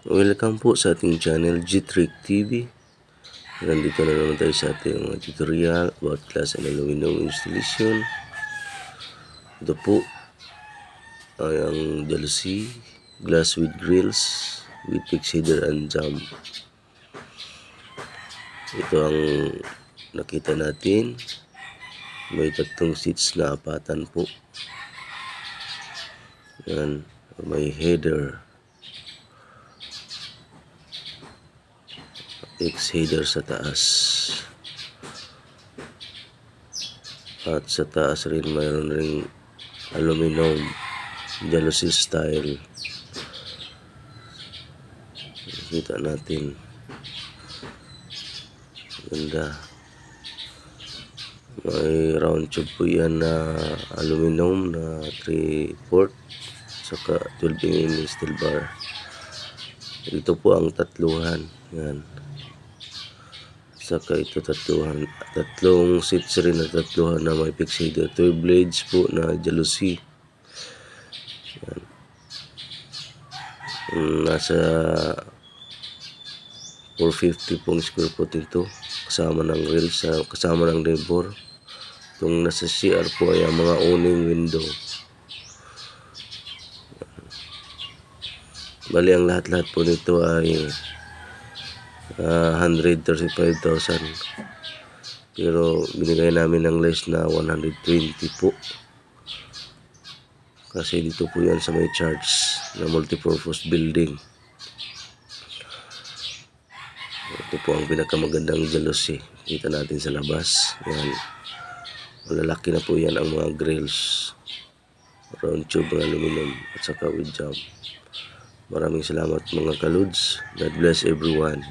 Welcome po sa ating channel G-Trick TV. Nandito na naman tayo sa ating mga tutorial about glass and aluminum installation. Ito po ay ang jalousie glass with grills with fixed header and jump. Ito ang nakita natin. May tatlong seats na apatan po. Yan, may header. Header sa taas. At sa taas rin mayroon ring aluminum jalousie style. Kita natin. Ganda. May round tube po yan na aluminum na 3/4 saka 12 mm steel bar. Ito po ang tatluhan. Yan. Saka ito tatlong seats rin na tatluhan na may fixed header. 12 blades po na jalousie. Yan. Nasa 450 pong square foot ito. Kasama ng rails, kasama ng labor. Itong nasa CR po ay ang mga awning window. Bali ang lahat-lahat po nito ay 135,000, pero binigay namin ng less na 120 po kasi dito po yan sa may charge na multipurpose building. Ito po ang pinakamagandang jalousie. Kita natin sa labas. Yan, malalaki na po yan ang mga grills, round tube ng aluminum at saka with jump. Maraming salamat mga kaludes. God bless everyone.